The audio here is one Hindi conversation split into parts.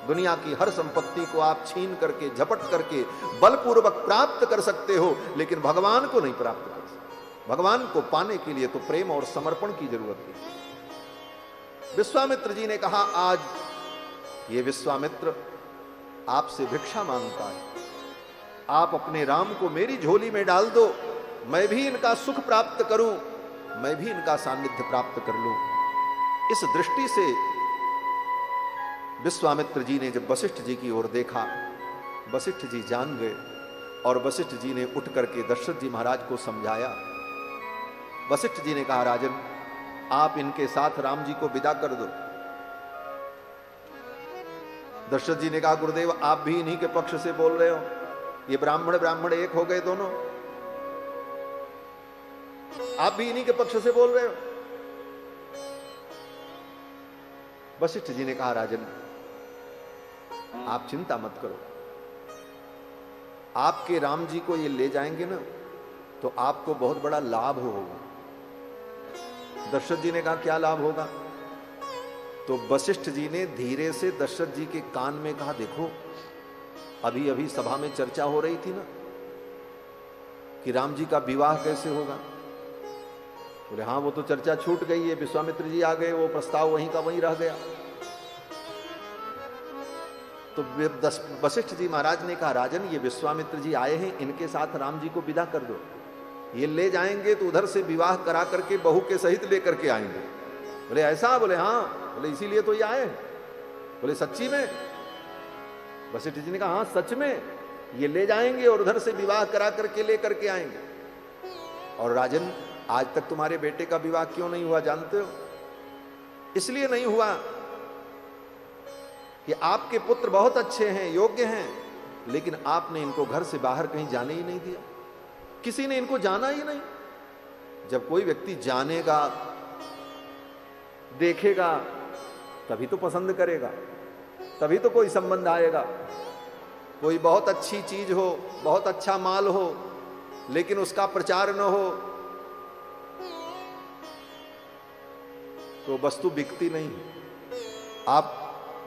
दुनिया की हर संपत्ति को आप छीन करके, झपट करके बलपूर्वक प्राप्त कर सकते हो, लेकिन भगवान को नहीं प्राप्त कर सकते। भगवान को पाने के लिए तो प्रेम और समर्पण की जरूरत है। विश्वामित्र जी ने कहा, आज ये विश्वामित्र आपसे भिक्षा मांगता है, आप अपने राम को मेरी झोली में डाल दो, मैं भी इनका सुख प्राप्त करूं, मैं भी इनका सानिध्य प्राप्त कर लूं। इस दृष्टि से विश्वामित्र जी ने जब वशिष्ठ जी की ओर देखा, वशिष्ठ जी जान गए और वशिष्ठ जी ने उठ करके दशरथ जी महाराज को समझाया। वशिष्ठ जी ने कहा, राजन आप इनके साथ राम जी को विदा कर दो। दशरथ जी ने कहा, गुरुदेव आप भी इन्हीं के पक्ष से बोल रहे हो, ये ब्राह्मण ब्राह्मण एक हो गए दोनों, आप भी इन्हीं के पक्ष से बोल रहे हो। वशिष्ठ जी ने कहा, राजन आप चिंता मत करो, आपके राम जी को ये ले जाएंगे ना तो आपको बहुत बड़ा लाभ होगा। दशरथ जी ने कहा, क्या लाभ होगा? तो वशिष्ठ जी ने धीरे से दशरथ जी के कान में कहा, देखो अभी अभी सभा में चर्चा हो रही थी ना कि राम जी का विवाह कैसे होगा। बोले हाँ वो तो चर्चा छूट गई है, विश्वामित्र जी आ गए, वो प्रस्ताव वहीं का वहीं रह गया। तो वशिष्ठ जी महाराज ने कहा, राजन ये विश्वामित्र जी आए हैं, इनके साथ राम जी को विदा कर दो, ये ले जाएंगे तो उधर से विवाह करा करके बहू के सहित लेकर के आएंगे। बोले ऐसा? बोले हाँ। बोले इसीलिए तो ये आए। बोले सच्ची में? वशिष्ठ जी ने कहा, हाँ सच में, ये ले जाएंगे और उधर से विवाह करा करके ले करके आएंगे। और राजन आज तक तुम्हारे बेटे का विवाह क्यों नहीं हुआ जानते हो? इसलिए नहीं हुआ कि आपके पुत्र बहुत अच्छे हैं, योग्य हैं, लेकिन आपने इनको घर से बाहर कहीं जाने ही नहीं दिया, किसी ने इनको जाना ही नहीं। जब कोई व्यक्ति जानेगा, देखेगा, तभी तो पसंद करेगा, तभी तो कोई संबंध आएगा। कोई बहुत अच्छी चीज हो, बहुत अच्छा माल हो, लेकिन उसका प्रचार न हो तो वस्तु बिकती नहीं। आप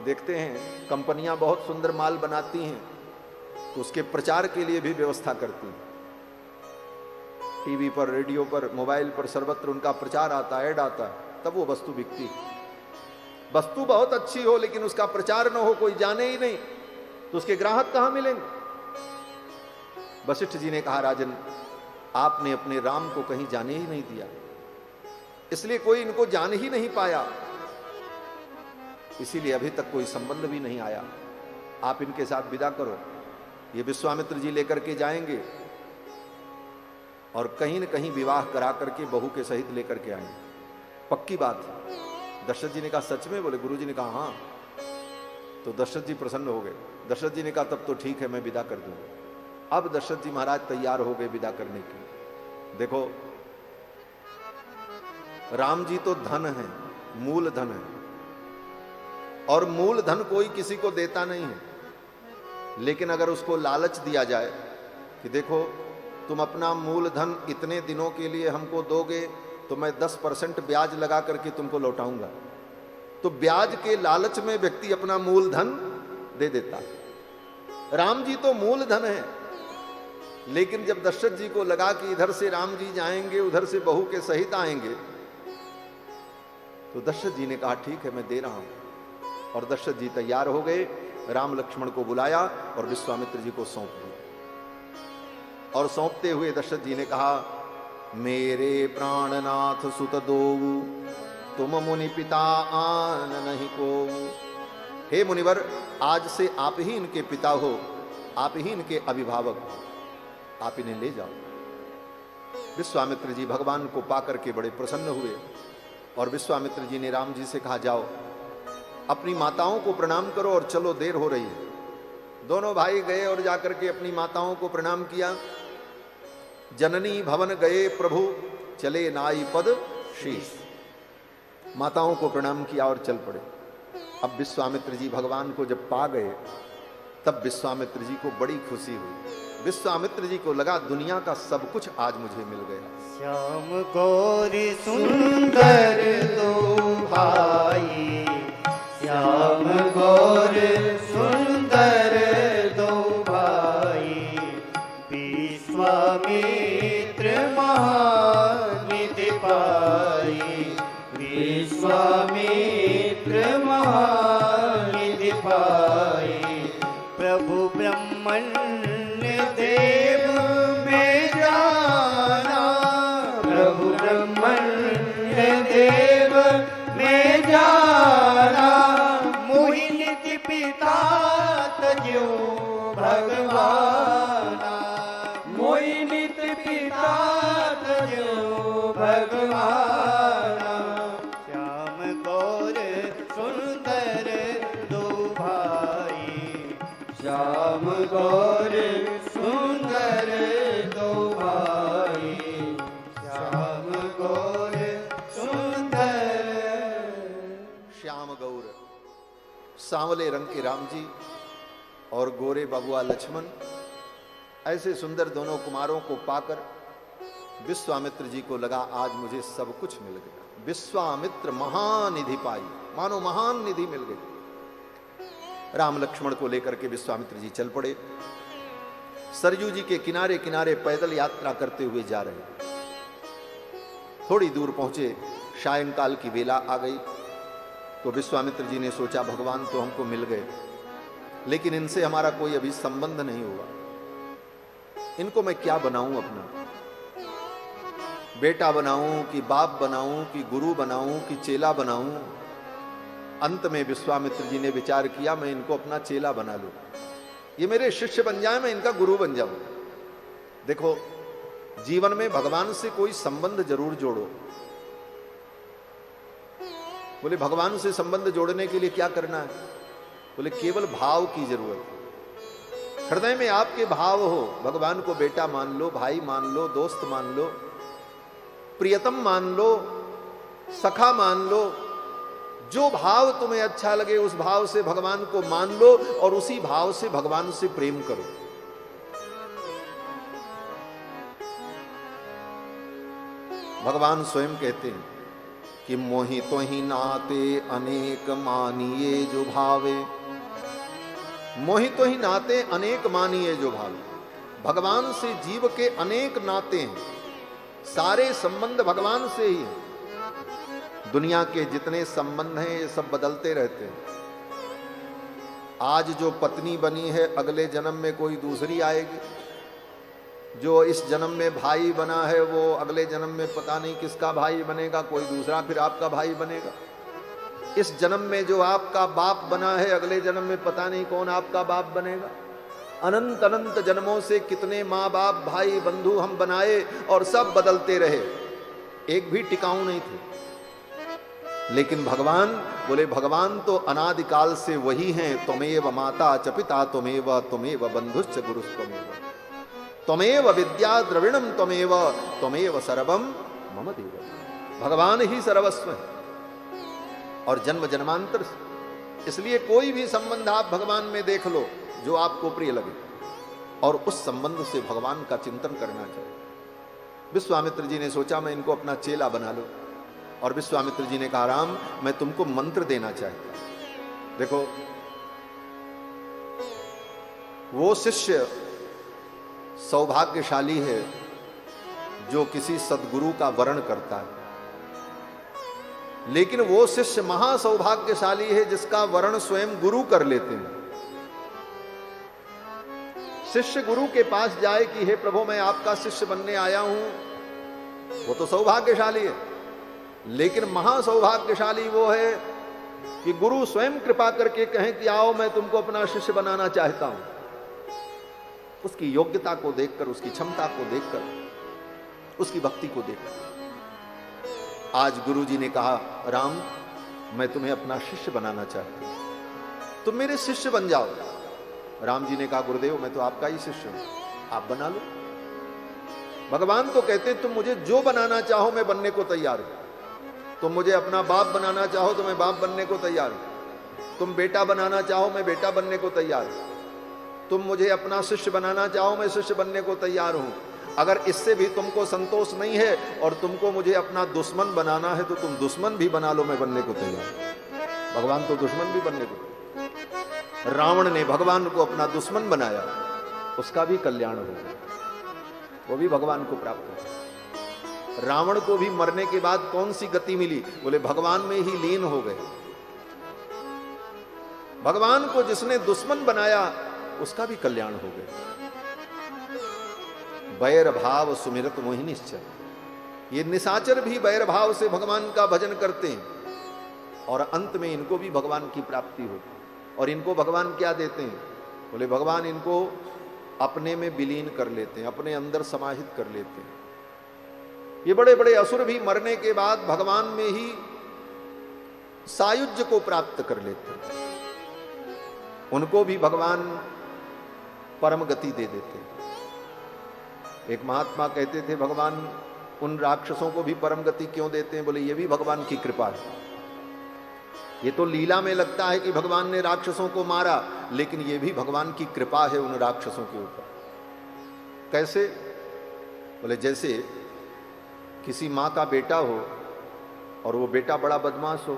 देखते हैं कंपनियां बहुत सुंदर माल बनाती हैं तो उसके प्रचार के लिए भी व्यवस्था करती हैं। टीवी पर, रेडियो पर, मोबाइल पर सर्वत्र उनका प्रचार आता है, ऐड आता है, तब वो वस्तु बिकती है। वस्तु बहुत अच्छी हो लेकिन उसका प्रचार न हो, कोई जाने ही नहीं, तो उसके ग्राहक कहां मिलेंगे? वशिष्ठ जी ने कहा, राजन आपने अपने राम को कहीं जाने ही नहीं दिया, इसलिए कोई इनको जान ही नहीं पाया, इसीलिए अभी तक कोई संबंध भी नहीं आया। आप इनके साथ विदा करो, ये विश्वामित्र जी लेकर के जाएंगे और कहीं न कहीं विवाह करा करके बहू के सहित लेकर के आएंगे, पक्की बात है। दशरथ जी ने कहा, सच में? बोले गुरु जी ने कहा हाँ। तो दशरथ जी प्रसन्न हो गए। दशरथ जी ने कहा, तब तो ठीक है, मैं विदा कर दूंगा। अब दशरथ जी महाराज तैयार हो गए विदा करने के। देखो राम जी तो धन है, मूल धन है, और मूल धन कोई किसी को देता नहीं है, लेकिन अगर उसको लालच दिया जाए कि देखो तुम अपना मूल धन इतने दिनों के लिए हमको दोगे तो मैं 10% ब्याज लगा करके तुमको लौटाऊंगा, तो ब्याज के लालच में व्यक्ति अपना मूल धन दे देता है। राम जी तो मूल धन है, लेकिन जब दशरथ जी को लगा कि इधर से राम जी जाएंगे, उधर से बहू के सहित आएंगे, तो दशरथ जी ने कहा ठीक है मैं दे रहा हूं। और दशरथ जी तैयार हो गए, राम लक्ष्मण को बुलाया और विश्वामित्र जी को सौंप दिया। और सौंपते हुए दशरथ जी ने कहा, मेरे प्राणनाथ सुत दोऊ, तुम मुनि पिता आन नहीं को। हे मुनिवर, आज से आप ही इनके पिता हो, आप ही इनके अभिभावक हो, आप इन्हें ले जाओ। विश्वामित्र जी भगवान को पाकर के बड़े प्रसन्न हुए और विश्वामित्र जी ने राम जी से कहा, जाओ अपनी माताओं को प्रणाम करो और चलो, देर हो रही है। दोनों भाई गए और जाकर के अपनी माताओं को प्रणाम किया। जननी भवन गए प्रभु, चले नाई पद शीश। माताओं को प्रणाम किया और चल पड़े। अब विश्वामित्र जी भगवान को जब पा गए, तब विश्वामित्र जी को बड़ी खुशी हुई। विश्वामित्र जी को लगा दुनिया का सब कुछ आज मुझे मिल गया। श्याम गौरी सुंदर दो भाई, श्याम गौर पाई। प्रभु ब्रह्मण्य देव में जाना, प्रभु ब्रह्मण्य देव में जाना, मोहि निति पिता तजो भगवाना, मोहि निति पिता तजो भगवाना। श्याम गौर सुंदर दो भाई, श्याम गौर सुंदर दो भाई, श्याम गौर सुंदर। श्याम गौर, सांवले रंग के राम जी और गोरे बबुआ लक्ष्मण, ऐसे सुंदर दोनों कुमारों को पाकर विश्वामित्र जी को लगा आज मुझे सब कुछ मिल गया। विश्वामित्र महानिधि पाई, मानो महान निधि मिल गई। राम लक्ष्मण को लेकर के विश्वामित्र जी चल पड़े। सरयू जी के किनारे किनारे पैदल यात्रा करते हुए जा रहे। थोड़ी दूर पहुंचे, सायंकाल की वेला आ गई। तो विश्वामित्र जी ने सोचा भगवान तो हमको मिल गए, लेकिन इनसे हमारा कोई अभी संबंध नहीं हुआ। इनको मैं क्या बनाऊं, अपना बेटा बनाऊं कि बाप बनाऊं कि गुरु बनाऊं कि चेला बनाऊं। अंत में विश्वामित्र जी ने विचार किया मैं इनको अपना चेला बना लूं, ये मेरे शिष्य बन जाए, मैं इनका गुरु बन जाऊं। देखो, जीवन में भगवान से कोई संबंध जरूर जोड़ो। बोले भगवान से संबंध जोड़ने के लिए क्या करना है? बोले केवल भाव की जरूरत है। हृदय में आपके भाव हो, भगवान को बेटा मान लो, भाई मान लो, दोस्त मान लो, प्रियतम मान लो, सखा मान लो। जो भाव तुम्हें अच्छा लगे उस भाव से भगवान को मान लो और उसी भाव से भगवान से प्रेम करो। भगवान स्वयं कहते हैं कि मोहि तो ही नाते अनेक मानिए जो भावे, मोहि तो ही नाते अनेक मानिए जो भावे। भगवान से जीव के अनेक नाते हैं, सारे संबंध भगवान से ही हैं। दुनिया के जितने संबंध हैं ये सब बदलते रहते हैं। आज जो पत्नी बनी है अगले जन्म में कोई दूसरी आएगी, जो इस जन्म में भाई बना है वो अगले जन्म में पता नहीं किसका भाई बनेगा, कोई दूसरा फिर आपका भाई बनेगा। इस जन्म में जो आपका बाप बना है अगले जन्म में पता नहीं कौन आपका बाप बनेगा। अनंत अनंत जन्मों से कितने माँ बाप भाई बंधु हम बनाए और सब बदलते रहे, एक भी टिकाऊ नहीं थे। लेकिन भगवान बोले भगवान तो अनादिकाल से वही हैं। त्वमेव माता च पिता त्वमेव, त्वमेव बंधुश्च गुरुस्त्वमेव, त्वमेव विद्या द्रविणम त्वमेव, त्वमेव सर्वम मम देव। भगवान ही सर्वस्व है और जन्म जन्मांतर। इसलिए कोई भी संबंध आप भगवान में देख लो जो आपको प्रिय लगे और उस संबंध से भगवान का चिंतन करना चाहिए। विश्वामित्र जी ने सोचा मैं इनको अपना चेला बना लूं और विश्वामित्र जी ने कहा राम मैं तुमको मंत्र देना चाहता हूं। देखो, वो शिष्य सौभाग्यशाली है जो किसी सद्गुरु का वर्ण करता है, लेकिन वो शिष्य महासौभाग्यशाली है जिसका वर्ण स्वयं गुरु कर लेते हैं। शिष्य गुरु के पास जाए कि हे प्रभु मैं आपका शिष्य बनने आया हूं, वो तो सौभाग्यशाली है। लेकिन महासौभाग्यशाली वो है कि गुरु स्वयं कृपा करके कहें कि आओ मैं तुमको अपना शिष्य बनाना चाहता हूं। उसकी योग्यता को देखकर, उसकी क्षमता को देखकर, उसकी भक्ति को देखकर आज गुरु जी ने कहा राम मैं तुम्हें अपना शिष्य बनाना चाहता हूं, तुम मेरे शिष्य बन जाओ। राम जी ने कहा गुरुदेव मैं तो आपका ही शिष्य हूं, आप बना लो। भगवान तो कहते तुम मुझे जो बनाना चाहो मैं बनने को तैयार हूं। तुम मुझे अपना बाप बनाना चाहो तो मैं बाप बनने को तैयार हूं। तुम बेटा बनाना चाहो मैं बेटा बनने को तैयार हूं। तुम मुझे अपना शिष्य बनाना चाहो मैं शिष्य बनने को तैयार हूं। अगर इससे भी तुमको संतोष नहीं है और तुमको मुझे अपना दुश्मन बनाना है तो तुम दुश्मन भी बना लो, मैं बनने को तैयार हूं। भगवान तो दुश्मन भी बनने को। रावण ने भगवान को अपना दुश्मन बनाया, उसका भी कल्याण हो गया, वो भी भगवान को प्राप्त हो। रावण को भी मरने के बाद कौन सी गति मिली? बोले भगवान में ही लीन हो गए। भगवान को जिसने दुश्मन बनाया उसका भी कल्याण हो गया। बैर भाव सुमिरत मोहिनीश्चर, ये निशाचर भी बैर भाव से भगवान का भजन करते हैं और अंत में इनको भी भगवान की प्राप्ति होती। और इनको भगवान क्या देते हैं? बोले भगवान इनको अपने में विलीन कर लेते हैं, अपने अंदर समाहित कर लेते हैं। ये बड़े बड़े असुर भी मरने के बाद भगवान में ही सायुज्य को प्राप्त कर लेते हैं, उनको भी भगवान परम गति दे देते हैं। एक महात्मा कहते थे भगवान उन राक्षसों को भी परम गति क्यों देते हैं? बोले ये भी भगवान की कृपा है। ये तो लीला में लगता है कि भगवान ने राक्षसों को मारा, लेकिन ये भी भगवान की कृपा है उन राक्षसों के ऊपर। कैसे? बोले जैसे किसी माँ का बेटा हो और वो बेटा बड़ा बदमाश हो,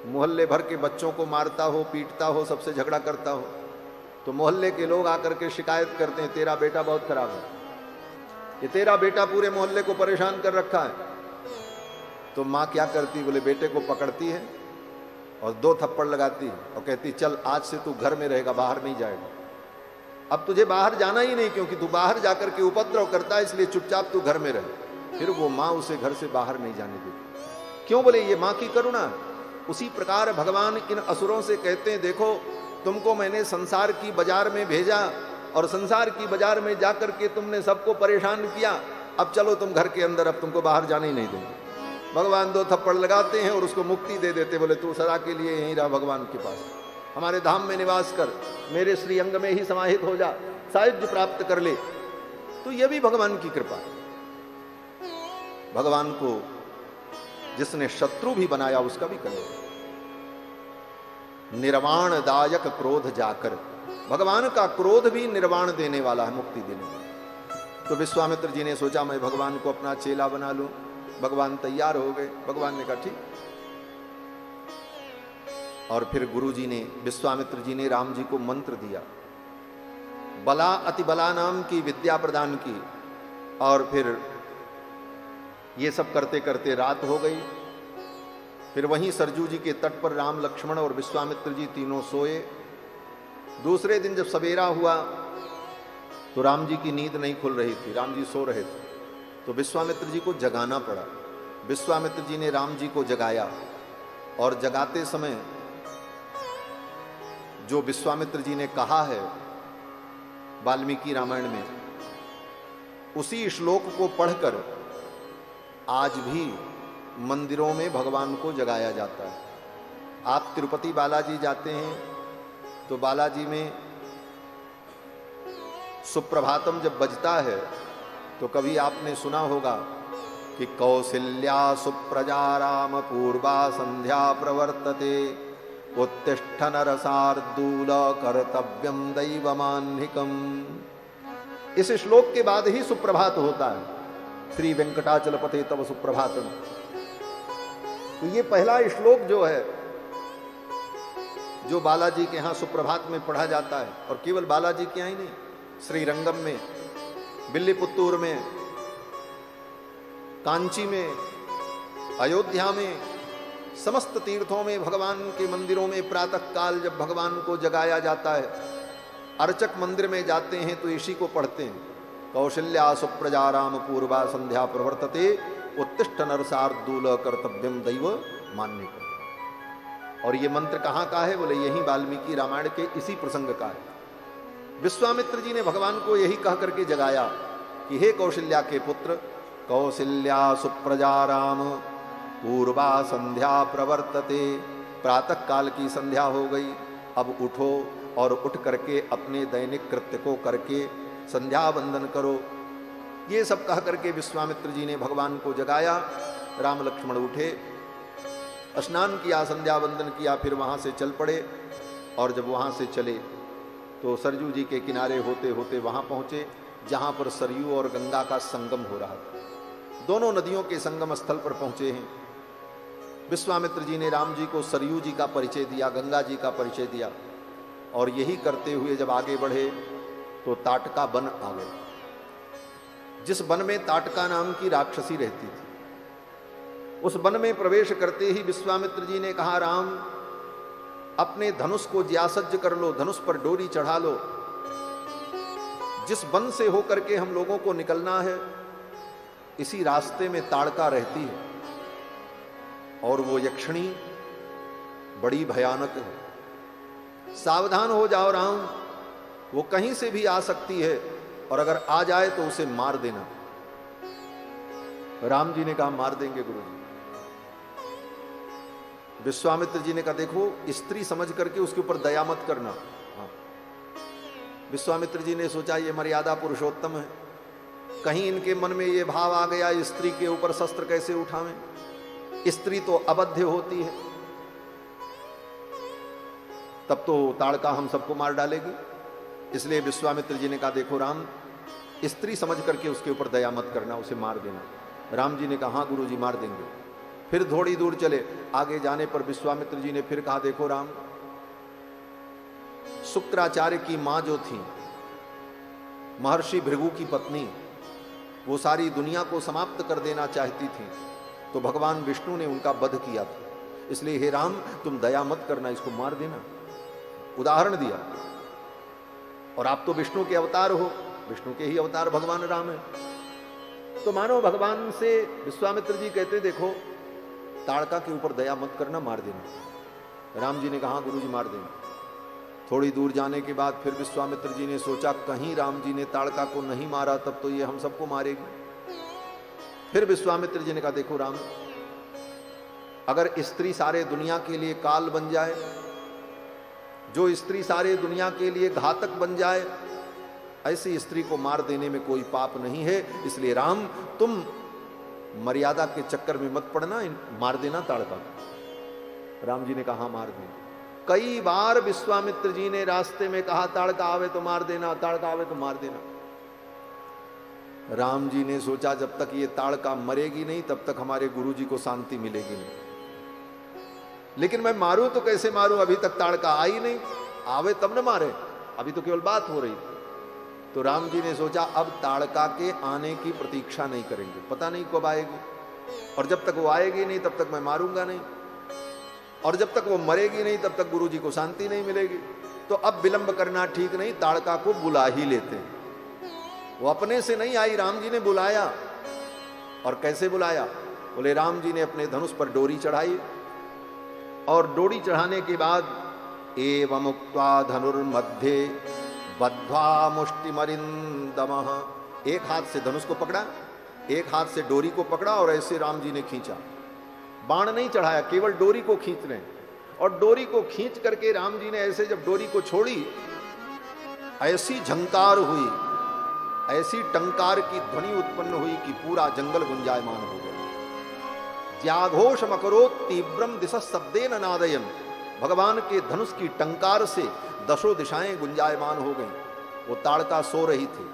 मोहल्ले भर के बच्चों को मारता हो, पीटता हो, सबसे झगड़ा करता हो, तो मोहल्ले के लोग आकर के शिकायत करते हैं तेरा बेटा बहुत खराब है, ये तेरा बेटा पूरे मोहल्ले को परेशान कर रखा है। तो माँ क्या करती? बोले बेटे को पकड़ती है और 2 थप्पड़ लगाती है और कहती चल आज से तू घर में रहेगा, बाहर नहीं जाएगा। अब तुझे बाहर जाना ही नहीं, क्योंकि तू बाहर जाकर के उपद्रव करता है, इसलिए चुपचाप तू घर में रहे। फिर वो माँ उसे घर से बाहर नहीं जाने देती। क्यों? बोले ये माँ की करुणा। उसी प्रकार भगवान इन असुरों से कहते हैं देखो तुमको मैंने संसार की बाजार में भेजा और संसार की बाजार में जाकर के तुमने सबको परेशान किया, अब चलो तुम घर के अंदर, अब तुमको बाहर जाने ही नहीं देंगे। भगवान 2 थप्पड़ लगाते हैं और उसको मुक्ति दे देते। बोले तू सदा के लिए यहीं रह भगवान के पास, हमारे धाम में निवास कर, मेरे श्री अंग में ही समाहित हो जा, सायुज्य प्राप्त कर ले। तो यह भी भगवान की कृपा है। भगवान को जिसने शत्रु भी बनाया उसका भी कल्याण। निर्वाण दायक क्रोध जाकर, भगवान का क्रोध भी निर्वाण देने वाला है, मुक्ति देने वाला। तो विश्वामित्र जी ने सोचा मैं भगवान को अपना चेला बना लूं। भगवान तैयार हो गए। भगवान ने कहा ठीक। और फिर गुरु जी ने, विश्वामित्र जी ने राम जी को मंत्र दिया, बला अति बला नाम की विद्या प्रदान की। और फिर ये सब करते करते रात हो गई। फिर वहीं सरजू जी के तट पर राम, लक्ष्मण और विश्वामित्र जी तीनों सोए। दूसरे दिन जब सवेरा हुआ तो राम जी की नींद नहीं खुल रही थी, राम जी सो रहे थे, तो विश्वामित्र जी को जगाना पड़ा। विश्वामित्र जी ने राम जी को जगाया और जगाते समय जो विश्वामित्र जी ने कहा है वाल्मीकि रामायण में, उसी श्लोक को पढ़कर आज भी मंदिरों में भगवान को जगाया जाता है। आप तिरुपति बालाजी जाते हैं तो बालाजी में सुप्रभातम जब बजता है तो कभी आपने सुना होगा कि कौसल्या सुप्रजा राम पूर्वा संध्या प्रवर्तते उत्तिष्ठ नरसार्दूल कर्तव्यम दैवमान्निकम। इस श्लोक के बाद ही सुप्रभात होता है, श्री वेंकटाचलपते तव सुप्रभातम। तो ये पहला श्लोक जो है, जो बालाजी के यहाँ सुप्रभात में पढ़ा जाता है, और केवल बालाजी के यहाँ ही नहीं, श्रीरंगम में, बिल्लीपुत्तूर में, कांची में, अयोध्या में, समस्त तीर्थों में, भगवान के मंदिरों में प्रातः काल जब भगवान को जगाया जाता है, अर्चक मंदिर में जाते हैं तो इसी को पढ़ते हैं, कौशल्या सुप्रजा राम पूर्वा संध्या प्रवर्तते उत्तिष्ठ नरसार्दूल कर्तव्यम दैव मान्यकम। और ये मंत्र कहाँ का है? बोले यही वाल्मीकि रामायण के इसी प्रसंग का है। विश्वामित्र जी ने भगवान को यही कह करके जगाया कि हे कौशल्या के पुत्र, कौशल्या सुप्रजा राम पूर्वा संध्या प्रवर्तते, प्रातः काल की संध्या हो गई, अब उठो और उठ करके अपने दैनिक कृत्य को करके संध्या वंदन करो। ये सब कह करके विश्वामित्र जी ने भगवान को जगाया। राम लक्ष्मण उठे, स्नान किया, संध्या वंदन किया, फिर वहाँ से चल पड़े। और जब वहाँ से चले तो सरजू जी के किनारे होते होते वहाँ पहुँचे जहाँ पर सरयू और गंगा का संगम हो रहा था। दोनों नदियों के संगम स्थल पर पहुँचे हैं। विश्वामित्र जी ने राम जी को सरयू जी का परिचय दिया, गंगा जी का परिचय दिया, और यही करते हुए जब आगे बढ़े तो ताटका वन आ गए, जिस वन में ताटका नाम की राक्षसी रहती थी। उस वन में प्रवेश करते ही विश्वामित्र जी ने कहा, राम अपने धनुष को ज्यासज्ज कर लो, धनुष पर डोरी चढ़ा लो। जिस वन से होकर के हम लोगों को निकलना है, इसी रास्ते में ताड़का रहती है और वो यक्षिणी बड़ी भयानक है। सावधान हो जाओ राम, वो कहीं से भी आ सकती है और अगर आ जाए तो उसे मार देना। राम जी ने कहा मार देंगे गुरु जी। विश्वामित्र जी ने कहा देखो, स्त्री समझ करके उसके ऊपर दया मत करना। हाँ। विश्वामित्र जी ने सोचा ये मर्यादा पुरुषोत्तम है, कहीं इनके मन में ये भाव आ गया स्त्री के ऊपर शस्त्र कैसे उठावें, स्त्री तो अबध्य होती है, तब तो ताड़का हम सबको मार डालेगी। इसलिए विश्वामित्र जी ने कहा देखो राम, स्त्री समझ करके उसके ऊपर दया मत करना, उसे मार देना। राम जी ने कहा हाँ गुरु जी मार देंगे। फिर थोड़ी दूर चले, आगे जाने पर विश्वामित्र जी ने फिर कहा देखो राम, शुक्राचार्य की मां जो थी, महर्षि भृगु की पत्नी, वो सारी दुनिया को समाप्त कर देना चाहती थी, तो भगवान विष्णु ने उनका वध किया था। इसलिए हे राम तुम दया मत करना, इसको मार देना। उदाहरण दिया। और आप तो विष्णु के अवतार हो, विष्णु के ही अवतार भगवान राम है, तो मानो भगवान से विश्वामित्र जी कहते देखो ताड़का के ऊपर दया मत करना, मार देना। राम जी ने कहा गुरु जी मार देना। थोड़ी दूर जाने के बाद फिर विश्वामित्र जी ने सोचा कहीं राम जी ने ताड़का को नहीं मारा, तब तो ये हम सबको मारेगी। फिर विश्वामित्र जी ने कहा देखो राम, अगर स्त्री सारे दुनिया के लिए काल बन जाए, जो स्त्री सारे दुनिया के लिए घातक बन जाए, ऐसी स्त्री को मार देने में कोई पाप नहीं है। इसलिए राम तुम मर्यादा के चक्कर में मत पड़ना, मार देना ताड़का। राम जी ने कहा मार देना। कई बार विश्वामित्र जी ने रास्ते में कहा ताड़का आवे तो मार देना, ताड़का आवे तो मार देना। राम जी ने सोचा जब तक ये ताड़का मरेगी नहीं तब तक हमारे गुरु जी को शांति मिलेगी नहीं। लेकिन मैं मारूं तो कैसे मारूं, अभी तक ताड़का आई नहीं, आवे तब न मारे, अभी तो केवल बात हो रही थी। तो राम जी ने सोचा अब ताड़का के आने की प्रतीक्षा नहीं करेंगे, पता नहीं कब आएगी, और जब तक वो आएगी नहीं तब तक मैं मारूंगा नहीं, और जब तक वो मरेगी नहीं तब तक गुरु जी को शांति नहीं मिलेगी। तो अब विलंब करना ठीक नहीं, ताड़का को बुला ही लेते हैं। वो अपने से नहीं आई, राम जी ने बुलाया। और कैसे बुलाया? बोले राम जी ने अपने धनुष पर डोरी चढ़ाई, और डोरी चढ़ाने के बाद एवं उक्त्वा धनुर्मध्ये बद्ध्वा मुष्टिमरिंदमः, एक हाथ से धनुष को पकड़ा, एक हाथ से डोरी को पकड़ा और ऐसे राम जी ने खींचा। बाण नहीं चढ़ाया, केवल डोरी को खींच रहे हैं। और डोरी को खींच करके राम जी ने ऐसे जब डोरी को छोड़ी, ऐसी झंकार हुई, ऐसी टंकार की ध्वनि उत्पन्न हुई कि पूरा जंगल गुंजायमान हो गया। ज्याघोष मकरोत् तीव्रम दिशा शब्देन नादयन्, भगवान के धनुष की टंकार से दशों दिशाएं गुंजायमान हो गई। वो ताड़का सो रही थी,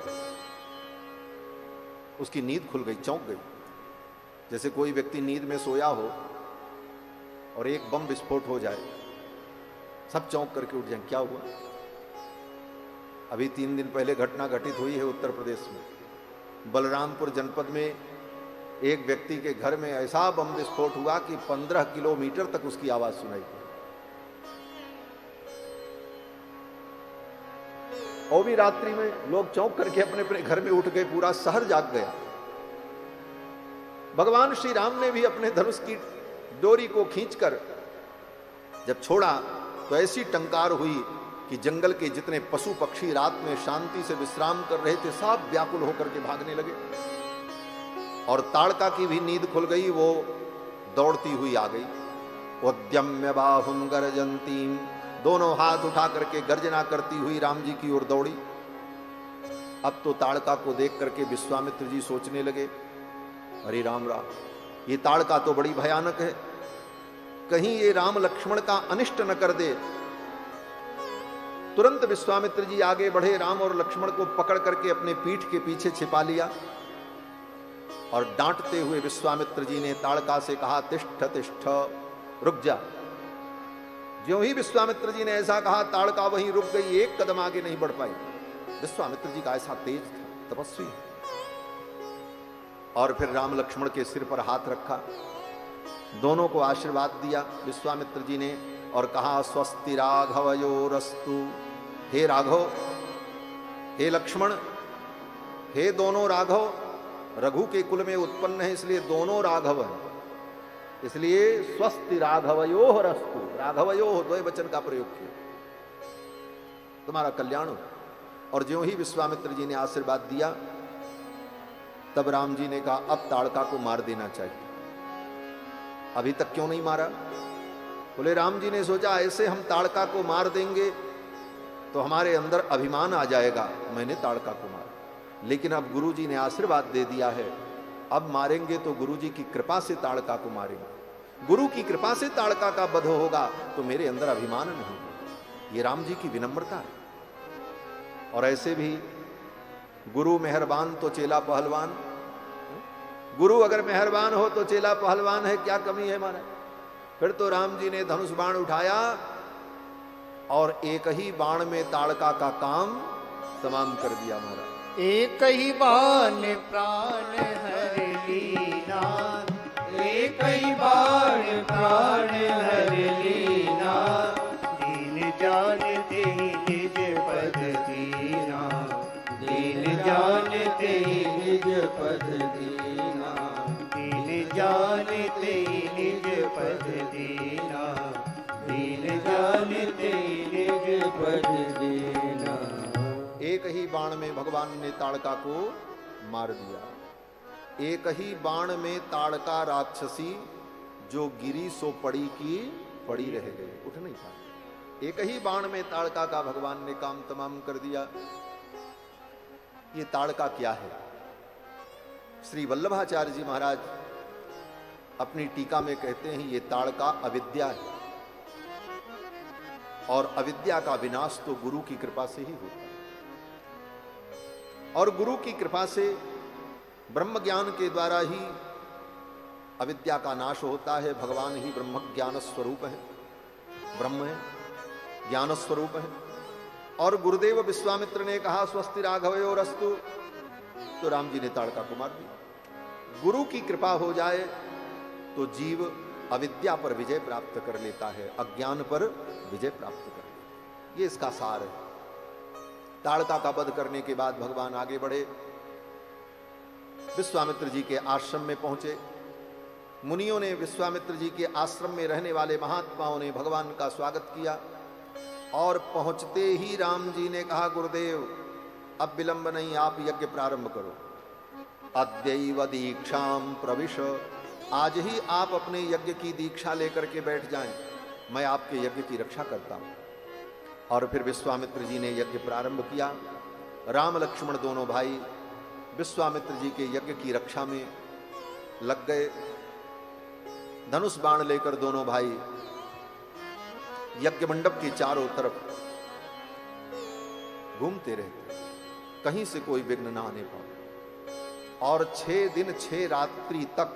उसकी नींद खुल गई, चौंक गई। जैसे कोई व्यक्ति नींद में सोया हो और एक बम विस्फोट हो जाए, सब चौंक करके उठ जाए, क्या हुआ? अभी 3 दिन पहले घटना घटित हुई है उत्तर प्रदेश में। बलरामपुर जनपद में एक व्यक्ति के घर में ऐसा बम विस्फोट हुआ कि 15 किलोमीटर तक उसकी आवाज सुनाई दी। और भी रात्रि में लोग चौंक करके अपने अपने घर में उठ गए, पूरा शहर जाग गया। भगवान श्री राम ने भी अपने धनुष की डोरी को खींचकर जब छोड़ा तो ऐसी टंकार हुई कि जंगल के जितने पशु पक्षी रात में शांति से विश्राम कर रहे थे, सब व्याकुल होकर के भागने लगे। और ताड़का की भी नींद खुल गई, वो दौड़ती हुई आ गई। उद्यम्य बाहुं गर्जन्तीं, दोनों हाथ उठा करके गर्जना करती हुई राम जी की ओर दौड़ी। अब तो ताड़का को देख करके विश्वामित्र जी सोचने लगे, अरे राम, ये ताड़का तो बड़ी भयानक है, कहीं ये राम लक्ष्मण का अनिष्ट न कर दे। तुरंत विश्वामित्र जी आगे बढ़े, राम और लक्ष्मण को पकड़ करके अपने पीठ के पीछे छिपा लिया और डांटते हुए विश्वामित्र जी ने ताड़का से कहा, तिष्ठ तिष्ठ, रुक जा। ज्यों ही विश्वामित्र जी ने ऐसा कहा, ताड़का वहीं रुक गई, एक कदम आगे नहीं बढ़ पाई। विश्वामित्र जी का ऐसा तेज था, तपस्वी। और फिर राम लक्ष्मण के सिर पर हाथ रखा, दोनों को आशीर्वाद दिया। विश्वामित्र जी ने और कहा स्वस्ति राघवयोरस्तु। हे राघव, हे लक्ष्मण, हे दोनों राघव, रघु के कुल में उत्पन्न है इसलिए दोनों राघव है, इसलिए स्वस्ति राघवयोः रस्तु, राघवयोः द्वय वचन का प्रयोग किया, तुम्हारा कल्याण हो। और ज्यों ही विश्वामित्र जी ने आशीर्वाद दिया तब राम जी ने कहा अब ताड़का को मार देना चाहिए। अभी तक क्यों नहीं मारा? बोले राम जी ने सोचा ऐसे हम ताड़का को मार देंगे तो हमारे अंदर अभिमान आ जाएगा, मैंने ताड़का को मारा। लेकिन अब गुरु जी ने आशीर्वाद दे दिया है, अब मारेंगे तो गुरु जी की कृपा से ताड़का को मारेंगे, गुरु की कृपा से ताड़का का वध होगा तो मेरे अंदर अभिमान नहीं होगा। ये राम जी की विनम्रता है। और ऐसे भी गुरु मेहरबान तो चेला पहलवान, गुरु अगर मेहरबान हो तो चेला पहलवान है, क्या कमी है माना। फिर तो राम जी ने धनुष बाण उठाया और एक ही बाण में ताड़का का काम तमाम कर दिया महाराज। एक ही बाण प्राण हर लीना, एक ही बाण प्राण हर लीना, दीन जानते निज पद दीना, दीन जानते निज पद दीना, दीन जानते निज पद दीना, दीन जानते निज पद दीना। एक ही बाण में भगवान ने ताड़का को मार दिया। एक ही बाण में ताड़का राक्षसी जो गिरी सो पड़ी की पड़ी रह गई, उठ नहीं पाई। एक ही बाण में ताड़का का भगवान ने काम तमाम कर दिया। ये ताड़का क्या है? श्री वल्लभाचार्य जी महाराज अपनी टीका में कहते हैं ये ताड़का अविद्या है, और अविद्या का विनाश तो गुरु की कृपा से ही होता है। और गुरु की कृपा से ब्रह्म ज्ञान के द्वारा ही अविद्या का नाश होता है। भगवान ही ब्रह्म ज्ञान स्वरूप है, ब्रह्म है, ज्ञान स्वरूप है। और गुरुदेव विश्वामित्र ने कहा स्वस्ति राघवयोरस्तु, तो राम जी ने ताड़का को मार दिया। गुरु की कृपा हो जाए तो जीव अविद्या पर विजय प्राप्त कर लेता है, अज्ञान पर विजय प्राप्त कर लेता है। ये इसका सार है। ताड़का का वध करने के बाद भगवान आगे बढ़े, विश्वामित्र जी के आश्रम में पहुंचे। मुनियों ने, विश्वामित्र जी के आश्रम में रहने वाले महात्माओं ने भगवान का स्वागत किया। और पहुंचते ही राम जी ने कहा गुरुदेव अब विलंब नहीं, आप यज्ञ प्रारंभ करो। अद्यैव दीक्षाम प्रविश, आज ही आप अपने यज्ञ की दीक्षा लेकर के बैठ जाएं, मैं आपके यज्ञ की रक्षा करता हूं। और फिर विश्वामित्र जी ने यज्ञ प्रारंभ किया। राम लक्ष्मण दोनों भाई विश्वामित्र जी के यज्ञ की रक्षा में लग गए। धनुष बाण लेकर दोनों भाई यज्ञ मंडप के चारों तरफ घूमते रहते, कहीं से कोई विघ्न ना आने पाए। और 6 दिन 6 रात्रि तक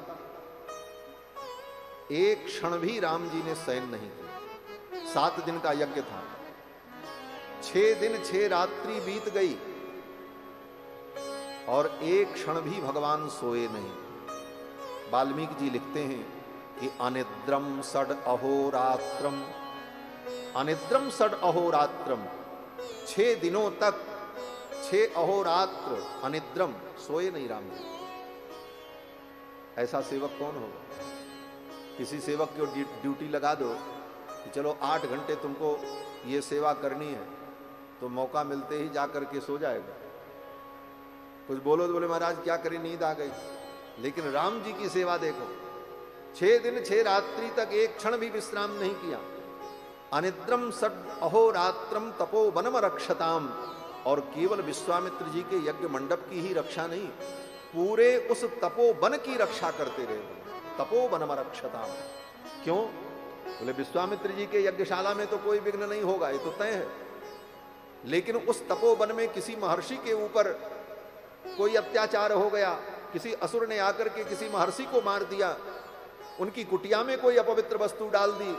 एक क्षण भी राम जी ने शयन नहीं किया। 7 दिन का यज्ञ था, 6 दिन 6 रात्रि बीत गई और एक क्षण भी भगवान सोए नहीं। वाल्मीकि जी लिखते हैं कि अनिद्रम षड अहोरात्रम, अनिद्रम षड अहोरात्रम, 6 दिनों तक 6 अहोरात्र अनिद्रम, सोए नहीं राम जी। ऐसा सेवक कौन होगा? किसी सेवक को ड्यूटी लगा दो कि चलो 8 घंटे तुमको ये सेवा करनी है, तो मौका मिलते ही जाकर के सो जाएगा। कुछ बोलो तो बोले महाराज क्या करें, नींद आ गई। लेकिन राम जी की सेवा देखो, 6 दिन 6 रात्रि तक एक क्षण भी विश्राम नहीं किया। अनिद्रम षड अहोरात्रम तपोवनम रक्षताम, और केवल विश्वामित्र जी के यज्ञ मंडप की ही रक्षा नहीं, पूरे उस तपोवन की रक्षा करते रहे। तपोवनम रक्षताम, क्यों? बोले विश्वामित्र जी के यज्ञशाला में तो कोई विघ्न नहीं होगा, ये तो तय है। लेकिन उस तपोवन में किसी महर्षि के ऊपर कोई अत्याचार हो गया, किसी असुर ने आकर के किसी महर्षि को मार दिया, उनकी कुटिया में कोई अपवित्र वस्तु डाल दी,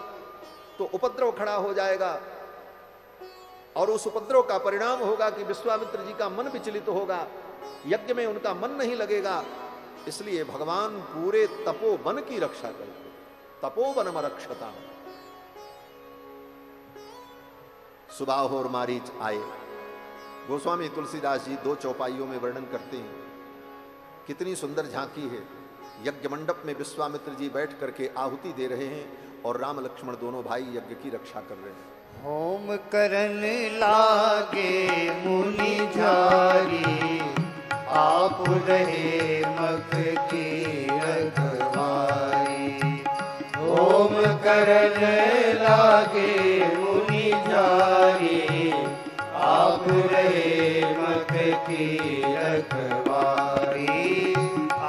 तो उपद्रव खड़ा हो जाएगा। और उस उपद्रव का परिणाम होगा कि विश्वामित्र जी का मन विचलित होगा, यज्ञ में उनका मन नहीं लगेगा। इसलिए भगवान पूरे तपोवन की रक्षा करते, तपोवनम रक्षता। सुबाहो और मारीच आए। गोस्वामी तुलसीदास जी 2 चौपाइयों में वर्णन करते हैं, कितनी सुंदर झांकी है। यज्ञ मंडप में विश्वामित्र जी बैठ करके आहुति दे रहे हैं और राम लक्ष्मण दोनों भाई यज्ञ की रक्षा कर रहे हैं। होम करन लागे मुनि झारी, आप रहे मख की रखवारी। होम करन लागे मुनि झारी, आप रहे मख की रखवारी।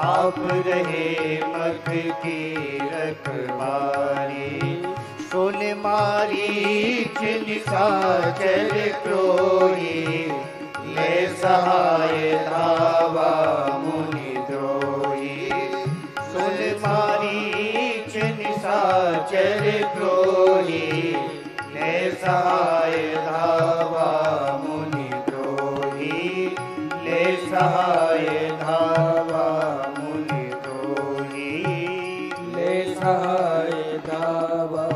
आप रहे मख की रखवारी। सुन मारीच निशाचर क्रोही, ले सहाय धावा मुनि द्रोही। सुन मारीच निशाचर क्रोही, ले सहाय धावा मुनि द्रोही। ले सहाय धावा मुनि द्रोही। ले सहाय धावा